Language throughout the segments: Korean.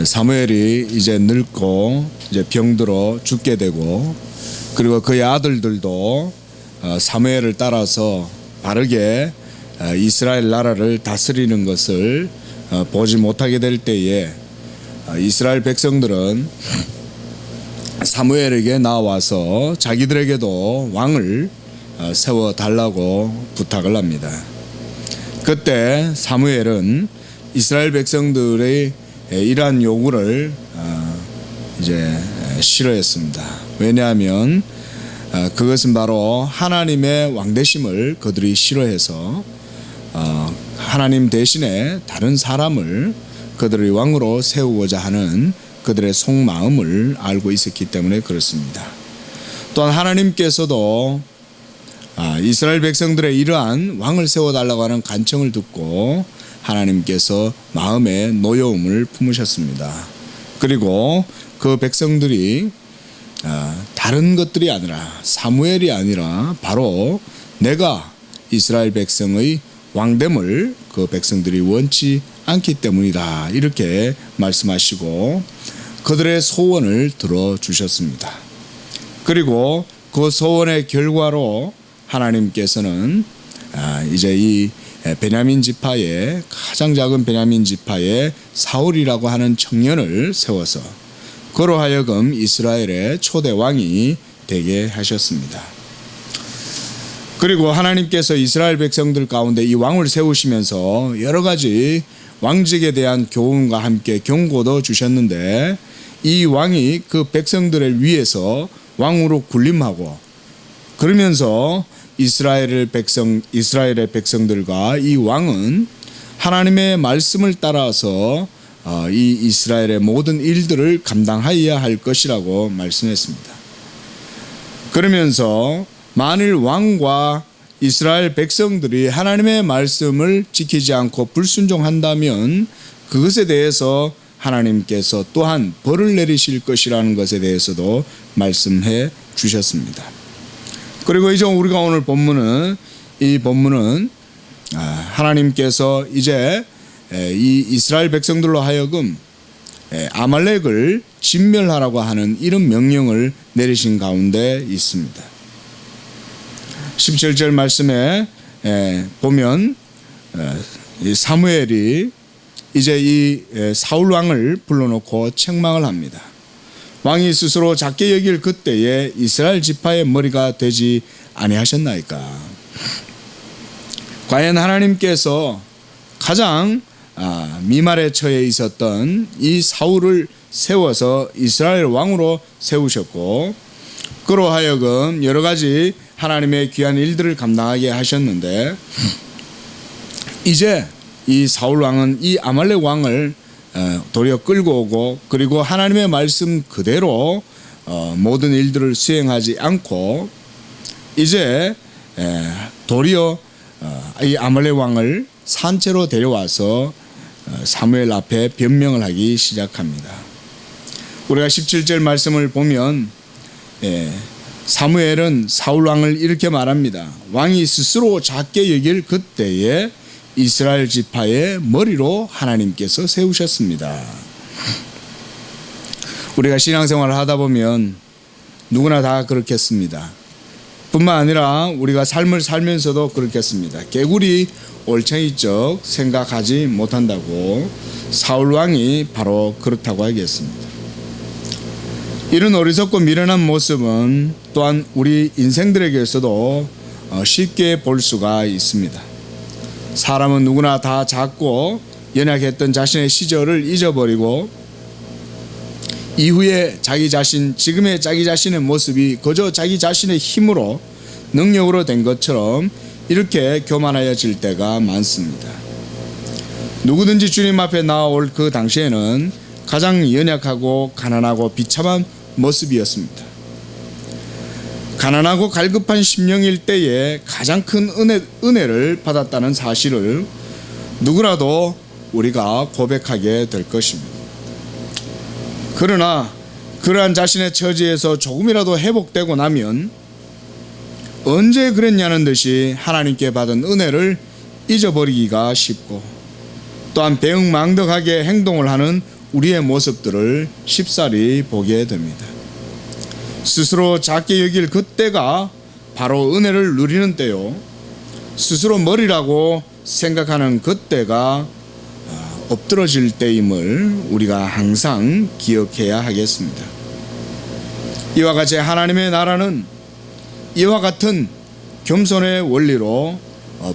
사무엘이 이제 늙고 이제 병들어 죽게 되고, 그리고 그의 아들들도 사무엘을 따라서 바르게 이스라엘 나라를 다스리는 것을 보지 못하게 될 때에 이스라엘 백성들은 사무엘에게 나와서 자기들에게도 왕을 세워달라고 부탁을 합니다. 그때 사무엘은 이스라엘 백성들의 이러한 요구를 이제 싫어했습니다. 왜냐하면 그것은 바로 하나님의 왕되심을 그들이 싫어해서 하나님 대신에 다른 사람을 그들의 왕으로 세우고자 하는 그들의 속마음을 알고 있었기 때문에 그렇습니다. 또한 하나님께서도 이스라엘 백성들의 이러한 왕을 세워달라고 하는 간청을 듣고 하나님께서 마음에 노여움을 품으셨습니다. 그리고 그 백성들이 다른 것들이 아니라, 사무엘이 아니라 바로 내가 이스라엘 백성의 왕됨을 그 백성들이 원치 않기 때문이다, 이렇게 말씀하시고 그들의 소원을 들어주셨습니다. 그리고 그 소원의 결과로 하나님께서는 이제 이 베냐민 지파의 가장 작은 베냐민 지파의 사울이라고 하는 청년을 세워서 그로 하여금 이스라엘의 초대 왕이 되게 하셨습니다. 그리고 하나님께서 이스라엘 백성들 가운데 이 왕을 세우시면서 여러 가지 왕직에 대한 교훈과 함께 경고도 주셨는데, 이 왕이 그 백성들을 위해서 왕으로 군림하고, 그러면서 이스라엘의 백성들과 이 왕은 하나님의 말씀을 따라서 이 이스라엘의 모든 일들을 감당하여야 할 것이라고 말씀했습니다. 그러면서 만일 왕과 이스라엘 백성들이 하나님의 말씀을 지키지 않고 불순종한다면 그것에 대해서 하나님께서 또한 벌을 내리실 것이라는 것에 대해서도 말씀해 주셨습니다. 그리고 이제 우리가 오늘 이 본문은 하나님께서 이제 이 이스라엘 백성들로 하여금 아말렉을 진멸하라고 하는 이런 명령을 내리신 가운데 있습니다. 17절 말씀에 보면 사무엘이 이제 이 사울 왕을 불러놓고 책망을 합니다. 왕이 스스로 작게 여길 그때에 이스라엘 지파의 머리가 되지 아니하셨나이까. 과연 하나님께서 가장 미말에 처해 있었던 이 사울을 세워서 이스라엘 왕으로 세우셨고, 그로 하여금 여러 가지 하나님의 귀한 일들을 감당하게 하셨는데, 이제 이 사울 왕은 이 아말렉 왕을 도리어 끌고 오고, 그리고 하나님의 말씀 그대로 모든 일들을 수행하지 않고 이제 도리어 이 아말렉 왕을 산채로 데려와서 사무엘 앞에 변명을 하기 시작합니다. 우리가 17절 말씀을 보면 사무엘은 사울 왕을 이렇게 말합니다. 왕이 스스로 작게 여길 그때에 이스라엘 지파의 머리로 하나님께서 세우셨습니다. 우리가 신앙생활을 하다 보면 누구나 다 그렇겠습니다. 뿐만 아니라 우리가 삶을 살면서도 그렇겠습니다. 개구리 올챙이적 생각하지 못한다고 사울 왕이 바로 그렇다고 하겠습니다. 이런 어리석고 미련한 모습은 또한 우리 인생들에게서도 쉽게 볼 수가 있습니다. 사람은 누구나 다 작고 연약했던 자신의 시절을 잊어버리고 이후에 지금의 자기 자신의 모습이 그저 자기 자신의 힘으로 능력으로 된 것처럼 이렇게 교만하여질 때가 많습니다. 누구든지 주님 앞에 나아올 그 당시에는 가장 연약하고 가난하고 비참한 모습이었습니다. 가난하고 갈급한 심령일 때에 가장 큰 은혜를 받았다는 사실을 누구라도 우리가 고백하게 될 것입니다. 그러나 그러한 자신의 처지에서 조금이라도 회복되고 나면 언제 그랬냐는 듯이 하나님께 받은 은혜를 잊어버리기가 쉽고, 또한 배응망덕하게 행동을 하는 우리의 모습들을 쉽사리 보게 됩니다. 스스로 작게 여길 그때가 바로 은혜를 누리는 때요, 스스로 머리라고 생각하는 그때가 엎드러질 때임을 우리가 항상 기억해야 하겠습니다. 이와 같이 하나님의 나라는 이와 같은 겸손의 원리로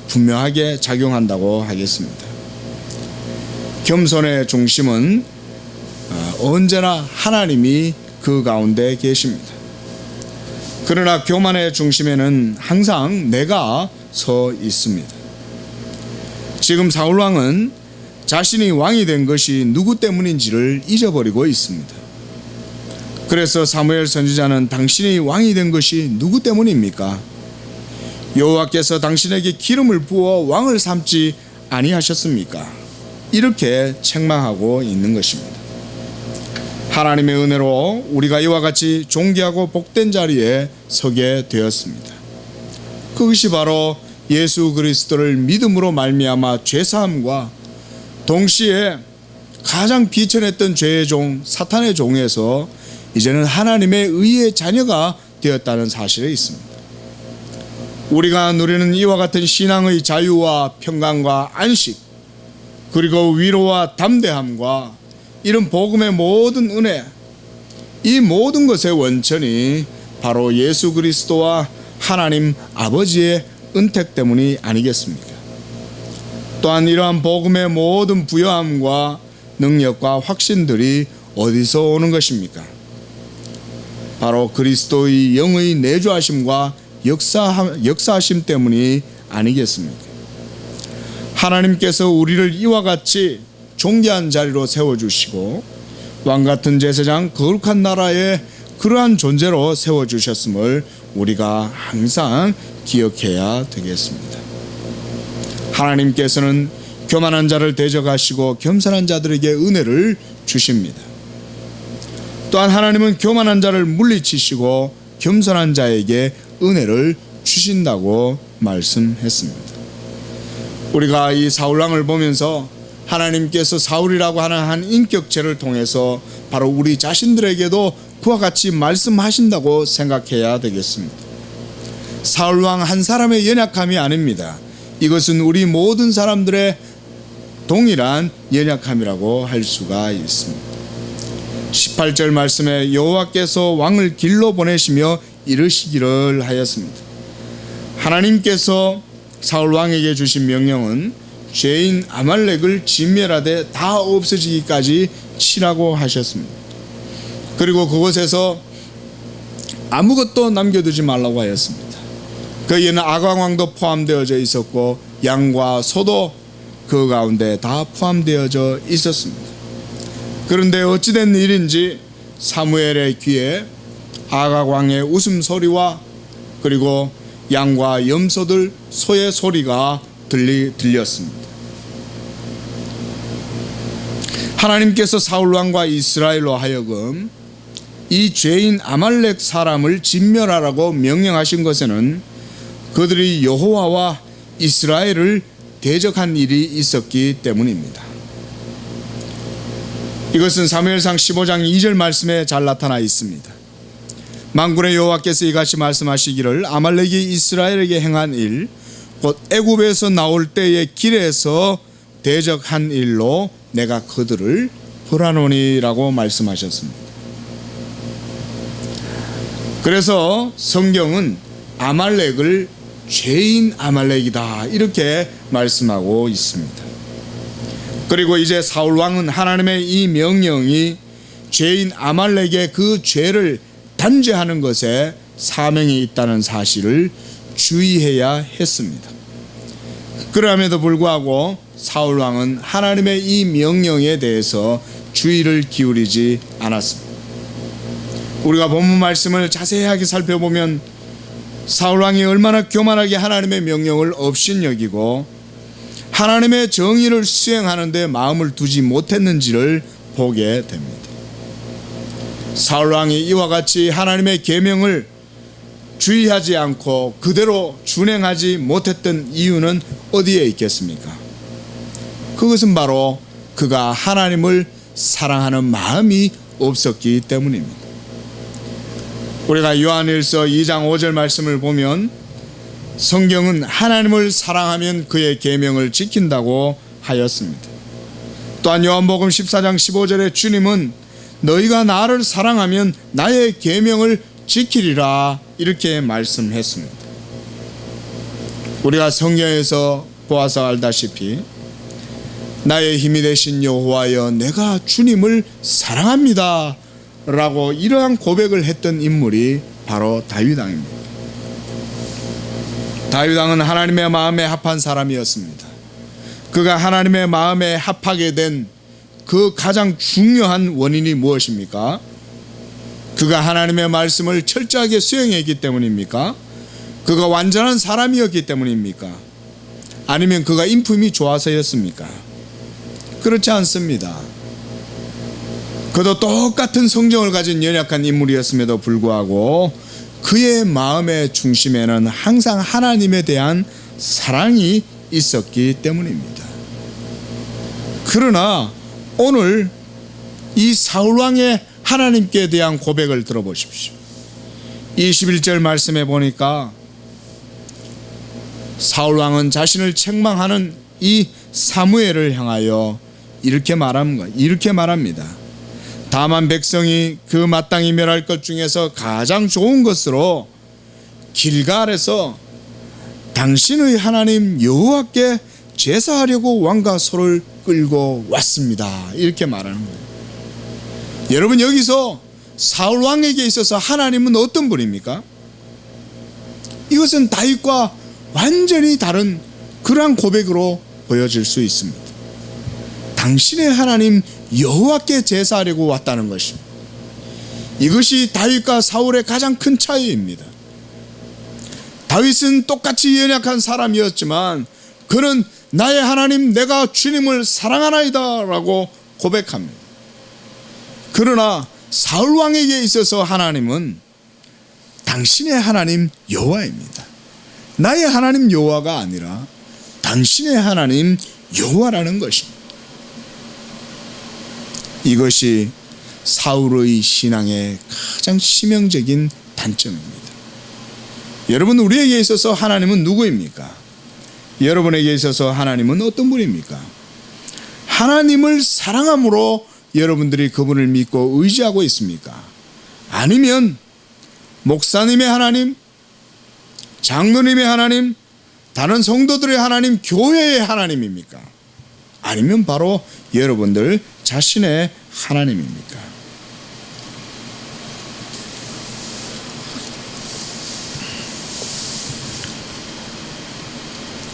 분명하게 작용한다고 하겠습니다. 겸손의 중심은 언제나 하나님이 그 가운데 계십니다. 그러나 교만의 중심에는 항상 내가 서 있습니다. 지금 사울 왕은 자신이 왕이 된 것이 누구 때문인지를 잊어버리고 있습니다. 그래서 사무엘 선지자는 당신이 왕이 된 것이 누구 때문입니까? 여호와께서 당신에게 기름을 부어 왕을 삼지 아니하셨습니까? 이렇게 책망하고 있는 것입니다. 하나님의 은혜로 우리가 이와 같이 존귀하고 복된 자리에 서게 되었습니다. 그것이 바로 예수 그리스도를 믿음으로 말미암아 죄사함과 동시에 가장 비천했던 죄의 종 사탄의 종에서 이제는 하나님의 의의 자녀가 되었다는 사실에 있습니다. 우리가 누리는 이와 같은 신앙의 자유와 평강과 안식, 그리고 위로와 담대함과 이런 복음의 모든 은혜, 이 모든 것의 원천이 바로 예수 그리스도와 하나님 아버지의 은택 때문이 아니겠습니까? 또한 이러한 복음의 모든 부요함과 능력과 확신들이 어디서 오는 것입니까? 바로 그리스도의 영의 내주하심과 역사하심 때문이 아니겠습니까? 하나님께서 우리를 이와 같이 존귀한 자리로 세워주시고 왕같은 제사장 거룩한 나라의 그러한 존재로 세워주셨음을 우리가 항상 기억해야 되겠습니다. 하나님께서는 교만한 자를 대적하시고 겸손한 자들에게 은혜를 주십니다. 또한 하나님은 교만한 자를 물리치시고 겸손한 자에게 은혜를 주신다고 말씀했습니다. 우리가 이 사울왕을 보면서 하나님께서 사울이라고 하는 한 인격체를 통해서 바로 우리 자신들에게도 그와 같이 말씀하신다고 생각해야 되겠습니다. 사울왕 한 사람의 연약함이 아닙니다. 이것은 우리 모든 사람들의 동일한 연약함이라고 할 수가 있습니다. 18절 말씀에 여호와께서 왕을 길로 보내시며 이르시기를 하였습니다. 하나님께서 사울 왕에게 주신 명령은 죄인 아말렉을 진멸하되 다 없어지기까지 치라고 하셨습니다. 그리고 그곳에서 아무것도 남겨두지 말라고 하였습니다. 거기에는 아강왕도 포함되어져 있었고 양과 소도 그 가운데 다 포함되어져 있었습니다. 그런데 어찌된 일인지 사무엘의 귀에 아강왕의 웃음소리와 그리고 양과 염소들, 소의 소리가 들렸습니다. 하나님께서 사울왕과 이스라엘로 하여금 이 죄인 아말렉 사람을 진멸하라고 명령하신 것에는 그들이 여호와와 이스라엘을 대적한 일이 있었기 때문입니다. 이것은 사무엘상 15장 2절 말씀에 잘 나타나 있습니다. 만군의 여호와께서 이같이 말씀하시기를 아말렉이 이스라엘에게 행한 일 곧 애굽에서 나올 때의 길에서 대적한 일로 내가 그들을 벌하노니라고 말씀하셨습니다. 그래서 성경은 아말렉을 죄인 아말렉이다 이렇게 말씀하고 있습니다. 그리고 이제 사울 왕은 하나님의 이 명령이 죄인 아말렉의 그 죄를 단죄하는 것에 사명이 있다는 사실을 주의해야 했습니다. 그럼에도 불구하고 사울 왕은 하나님의 이 명령에 대해서 주의를 기울이지 않았습니다. 우리가 본문 말씀을 자세하게 살펴보면 사울 왕이 얼마나 교만하게 하나님의 명령을 업신여기고 하나님의 정의를 수행하는 데 마음을 두지 못했는지를 보게 됩니다. 사울 왕이 이와 같이 하나님의 계명을 주의하지 않고 그대로 준행하지 못했던 이유는 어디에 있겠습니까? 그것은 바로 그가 하나님을 사랑하는 마음이 없었기 때문입니다. 우리가 요한일서 2장 5절 말씀을 보면 성경은 하나님을 사랑하면 그의 계명을 지킨다고 하였습니다. 또한 요한복음 14장 15절에 주님은 너희가 나를 사랑하면 나의 계명을 지키리라 이렇게 말씀했습니다. 우리가 성경에서 보아서 알다시피 나의 힘이 되신 여호와여 내가 주님을 사랑합니다 라고 이러한 고백을 했던 인물이 바로 다윗 왕입니다. 다윗 왕은 하나님의 마음에 합한 사람이었습니다. 그가 하나님의 마음에 합하게 된 그 가장 중요한 원인이 무엇입니까? 그가 하나님의 말씀을 철저하게 수행했기 때문입니까? 그가 완전한 사람이었기 때문입니까? 아니면 그가 인품이 좋아서였습니까? 그렇지 않습니다. 그도 똑같은 성정을 가진 연약한 인물이었음에도 불구하고 그의 마음의 중심에는 항상 하나님에 대한 사랑이 있었기 때문입니다. 그러나 오늘 이 사울왕의 하나님께 대한 고백을 들어보십시오. 21절 말씀에 보니까 사울왕은 자신을 책망하는 이 사무엘을 향하여 이렇게 말합니다. 다만 백성이 그 마땅히 멸할 것 중에서 가장 좋은 것으로 길갈에서 당신의 하나님 여호와께 제사하려고 왕과 소를 끌고 왔습니다. 이렇게 말하는 거예요. 여러분, 여기서 사울 왕에게 있어서 하나님은 어떤 분입니까? 이것은 다윗과 완전히 다른 그러한 고백으로 보여질 수 있습니다. 당신의 하나님 여호와께 제사하려고 왔다는 것입니다. 이것이 다윗과 사울의 가장 큰 차이입니다. 다윗은 똑같이 연약한 사람이었지만 그는 나의 하나님 내가 주님을 사랑하나이다 라고 고백합니다. 그러나 사울 왕에게 있어서 하나님은 당신의 하나님 여호와입니다. 나의 하나님 여호와가 아니라 당신의 하나님 여호와라는 것입니다. 이것이 사울의 신앙의 가장 치명적인 단점입니다. 여러분, 우리에게 있어서 하나님은 누구입니까? 여러분에게 있어서 하나님은 어떤 분입니까? 하나님을 사랑함으로 여러분들이 그분을 믿고 의지하고 있습니까? 아니면 목사님의 하나님, 장로님의 하나님, 다른 성도들의 하나님, 교회의 하나님입니까? 아니면 바로 여러분들 자신의 하나님입니까?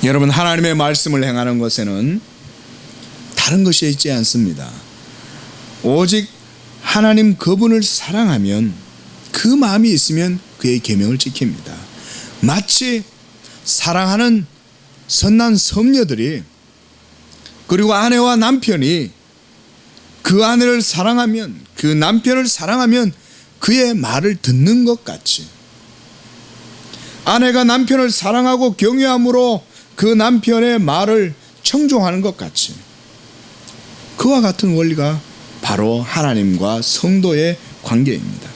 여러분, 하나님의 말씀을 행하는 것에는 다른 것이 있지 않습니다. 오직 하나님 그분을 사랑하면 그 마음이 있으면 그의 계명을 지킵니다. 마치 사랑하는 선난 섬녀들이 그리고 아내와 남편이 그 아내를 사랑하면 그 남편을 사랑하면 그의 말을 듣는 것 같이 아내가 남편을 사랑하고 경외함으로 그 남편의 말을 청종하는 것 같이 그와 같은 원리가 바로 하나님과 성도의 관계입니다.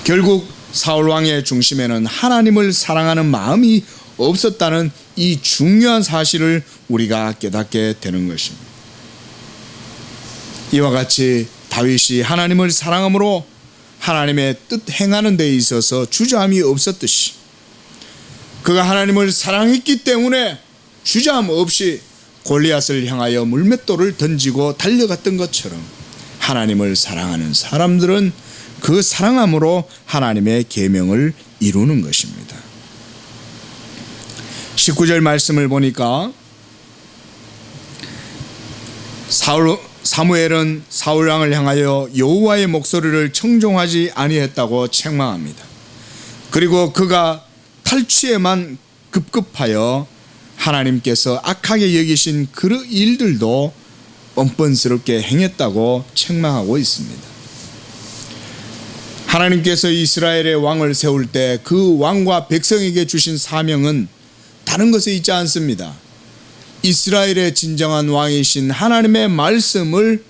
결국 사울 왕의 중심에는 하나님을 사랑하는 마음이 없었다는 이 중요한 사실을 우리가 깨닫게 되는 것입니다. 이와 같이 다윗이 하나님을 사랑함으로 하나님의 뜻 행하는 데 있어서 주저함이 없었듯이 그가 하나님을 사랑했기 때문에 주저함 없이 골리앗을 향하여 물맷돌을 던지고 달려갔던 것처럼 하나님을 사랑하는 사람들은 그 사랑함으로 하나님의 계명을 이루는 것입니다. 19절 말씀을 보니까 사무엘은 사울 왕을 향하여 여호와의 목소리를 청종하지 아니했다고 책망합니다. 그리고 그가 탈취에만 급급하여 하나님께서 악하게 여기신 그 일들도 뻔뻔스럽게 행했다고 책망하고 있습니다. 하나님께서 이스라엘의 왕을 세울 때 그 왕과 백성에게 주신 사명은 다른 것에 있지 않습니다. 이스라엘의 진정한 왕이신 하나님의 말씀을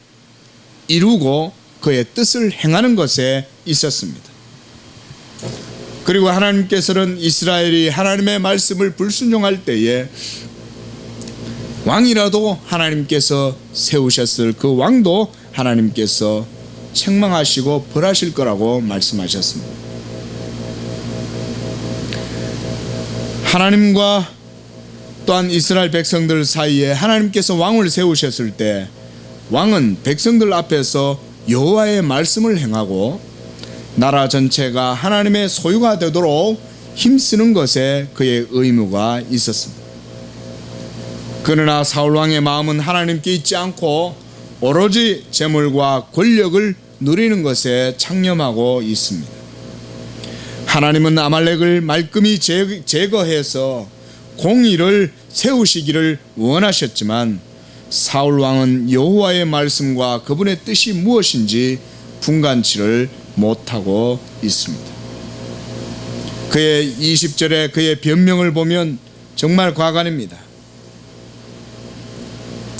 이루고 그의 뜻을 행하는 것에 있었습니다. 그리고 하나님께서는 이스라엘이 하나님의 말씀을 불순종할 때에 왕이라도 하나님께서 세우셨을 그 왕도 하나님께서 책망하시고 벌하실 거라고 말씀하셨습니다. 하나님과 또한 이스라엘 백성들 사이에 하나님께서 왕을 세우셨을 때 왕은 백성들 앞에서 여호와의 말씀을 행하고 나라 전체가 하나님의 소유가 되도록 힘쓰는 것에 그의 의무가 있었습니다. 그러나 사울 왕의 마음은 하나님께 있지 않고 오로지 재물과 권력을 누리는 것에 창념하고 있습니다. 하나님은 아말렉을 말끔히 제거해서 공의를 세우시기를 원하셨지만 사울 왕은 여호와의 말씀과 그분의 뜻이 무엇인지 분간치를 못하고 있습니다. 그의 20절에 그의 변명을 보면 정말 과관입니다.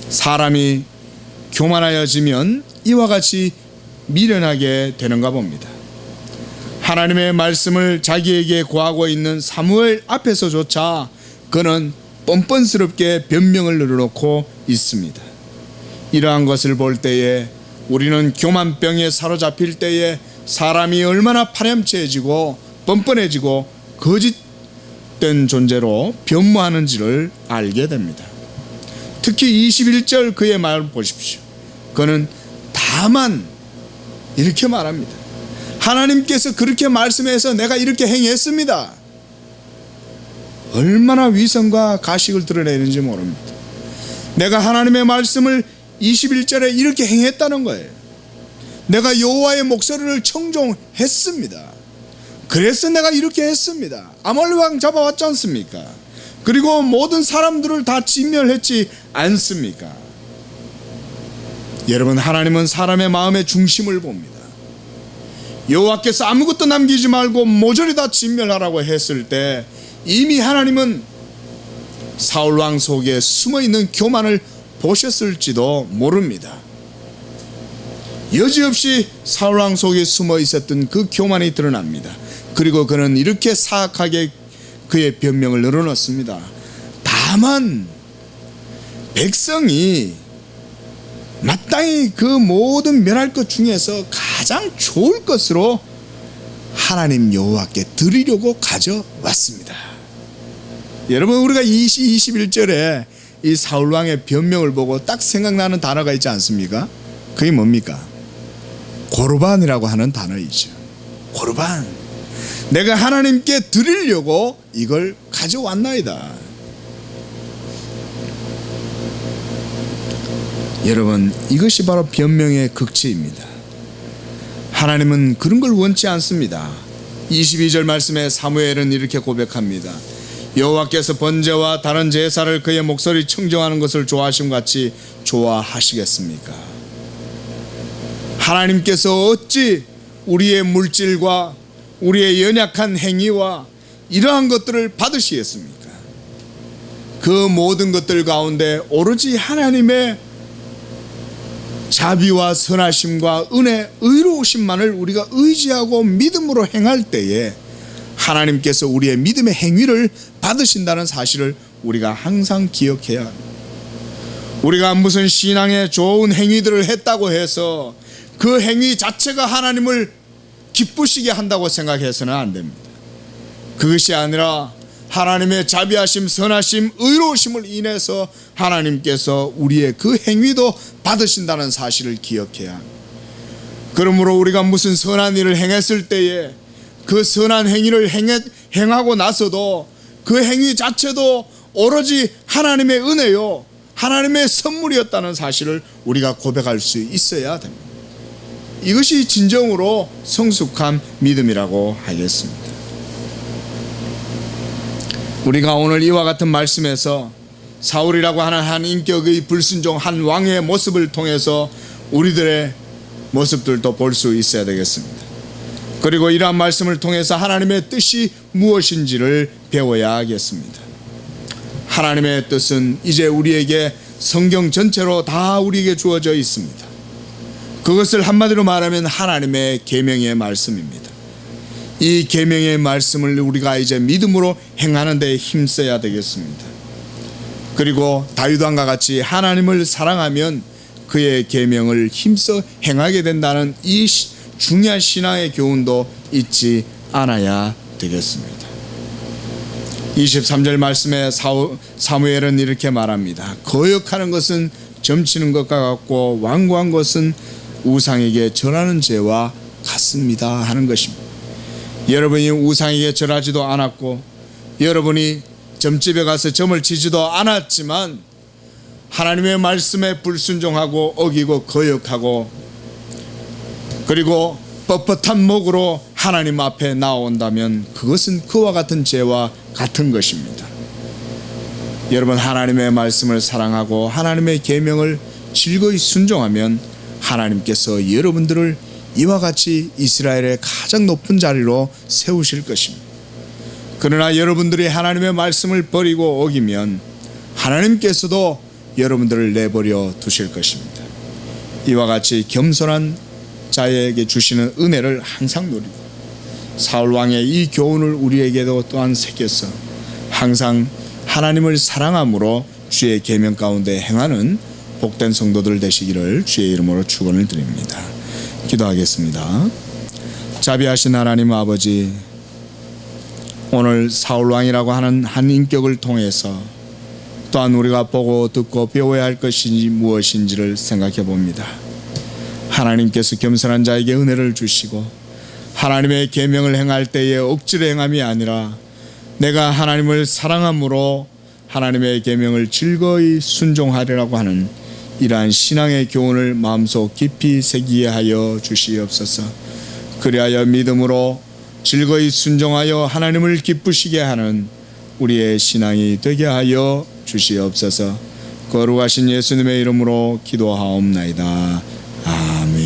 사람이 교만하여지면 이와 같이 미련하게 되는가 봅니다. 하나님의 말씀을 자기에게 구하고 있는 사무엘 앞에서조차 그는 뻔뻔스럽게 변명을 늘어놓고 있습니다. 이러한 것을 볼 때에 우리는 교만병에 사로잡힐 때에 사람이 얼마나 파렴치해지고 뻔뻔해지고 거짓된 존재로 변모하는지를 알게 됩니다. 특히 21절 그의 말을 보십시오. 그는 다만 이렇게 말합니다. 하나님께서 그렇게 말씀해서 내가 이렇게 행했습니다. 얼마나 위선과 가식을 드러내는지 모릅니다. 내가 하나님의 말씀을 21절에 이렇게 행했다는 거예요. 내가 여호와의 목소리를 청종했습니다. 그래서 내가 이렇게 했습니다. 아말렉 왕 잡아왔지 않습니까? 그리고 모든 사람들을 다 진멸했지 않습니까? 여러분, 하나님은 사람의 마음의 중심을 봅니다. 여호와께서 아무것도 남기지 말고 모조리 다 진멸하라고 했을 때 이미 하나님은 사울 왕 속에 숨어있는 교만을 보셨을지도 모릅니다. 여지없이 사울 왕 속에 숨어 있었던 그 교만이 드러납니다. 그리고 그는 이렇게 사악하게 그의 변명을 늘어놓습니다. 다만 백성이 마땅히 그 모든 멸할 것 중에서 가장 좋을 것으로 하나님 여호와께 드리려고 가져왔습니다. 여러분, 우리가 21절에 이 사울 왕의 변명을 보고 딱 생각나는 단어가 있지 않습니까? 그게 뭡니까? 고르반이라고 하는 단어이죠. 고르반. 내가 하나님께 드리려고 이걸 가져왔나이다. 여러분, 이것이 바로 변명의 극치입니다. 하나님은 그런 걸 원치 않습니다. 22절 말씀에 사무엘은 이렇게 고백합니다. 여호와께서 번제와 다른 제사를 그의 목소리 청정하는 것을 좋아하심 같이 좋아하시겠습니까? 하나님께서 어찌 우리의 물질과 우리의 연약한 행위와 이러한 것들을 받으시겠습니까? 그 모든 것들 가운데 오로지 하나님의 자비와 선하심과 은혜, 의로우심만을 우리가 의지하고 믿음으로 행할 때에 하나님께서 우리의 믿음의 행위를 받으신다는 사실을 우리가 항상 기억해야 합니다. 우리가 무슨 신앙의 좋은 행위들을 했다고 해서 그 행위 자체가 하나님을 기쁘시게 한다고 생각해서는 안 됩니다. 그것이 아니라 하나님의 자비하심, 선하심, 의로우심을 인해서 하나님께서 우리의 그 행위도 받으신다는 사실을 기억해야 합니다. 그러므로 우리가 무슨 선한 일을 행했을 때에 그 선한 행위를 행하고 나서도 그 행위 자체도 오로지 하나님의 은혜요, 하나님의 선물이었다는 사실을 우리가 고백할 수 있어야 됩니다. 이것이 진정으로 성숙한 믿음이라고 하겠습니다. 우리가 오늘 이와 같은 말씀에서 사울이라고 하는 한 인격의 불순종 한 왕의 모습을 통해서 우리들의 모습들도 볼 수 있어야 되겠습니다. 그리고 이러한 말씀을 통해서 하나님의 뜻이 무엇인지를 배워야 하겠습니다. 하나님의 뜻은 이제 우리에게 성경 전체로 다 우리에게 주어져 있습니다. 그것을 한마디로 말하면 하나님의 계명의 말씀입니다. 이 계명의 말씀을 우리가 이제 믿음으로 행하는 데 힘써야 되겠습니다. 그리고 다윗왕과 같이 하나님을 사랑하면 그의 계명을 힘써 행하게 된다는 이 중요한 신앙의 교훈도 잊지 않아야 되겠습니다. 23절 말씀에 사무엘은 이렇게 말합니다. 거역하는 것은 점치는 것과 같고 완고한 것은 우상에게 절하는 죄와 같습니다 하는 것입니다. 여러분이 우상에게 절하지도 않았고 여러분이 점집에 가서 점을 치지도 않았지만 하나님의 말씀에 불순종하고 어기고 거역하고 그리고 뻣뻣한 목으로 하나님 앞에 나온다면 그것은 그와 같은 죄와 같은 것입니다. 여러분, 하나님의 말씀을 사랑하고 하나님의 계명을 즐거이 순종하면 하나님께서 여러분들을 이와 같이 이스라엘의 가장 높은 자리로 세우실 것입니다. 그러나 여러분들이 하나님의 말씀을 버리고 어기면 하나님께서도 여러분들을 내버려 두실 것입니다. 이와 같이 겸손한 자에게 주시는 은혜를 항상 누리고 사울 왕의 이 교훈을 우리에게도 또한 새겨서 항상 하나님을 사랑함으로 주의 계명 가운데 행하는 복된 성도들 되시기를 주의 이름으로 축원을 드립니다. 기도하겠습니다. 자비하신 하나님 아버지, 오늘 사울 왕이라고 하는 한 인격을 통해서 또한 우리가 보고 듣고 배워야 할 것이 무엇인지를 생각해 봅니다. 하나님께서 겸손한 자에게 은혜를 주시고 하나님의 계명을 행할 때에 억지로 행함이 아니라 내가 하나님을 사랑함으로 하나님의 계명을 즐거이 순종하리라고 하는 이러한 신앙의 교훈을 마음속 깊이 새기게 하여 주시옵소서. 그리하여 믿음으로 즐거이 순종하여 하나님을 기쁘시게 하는 우리의 신앙이 되게 하여 주시옵소서. 거룩하신 예수님의 이름으로 기도하옵나이다.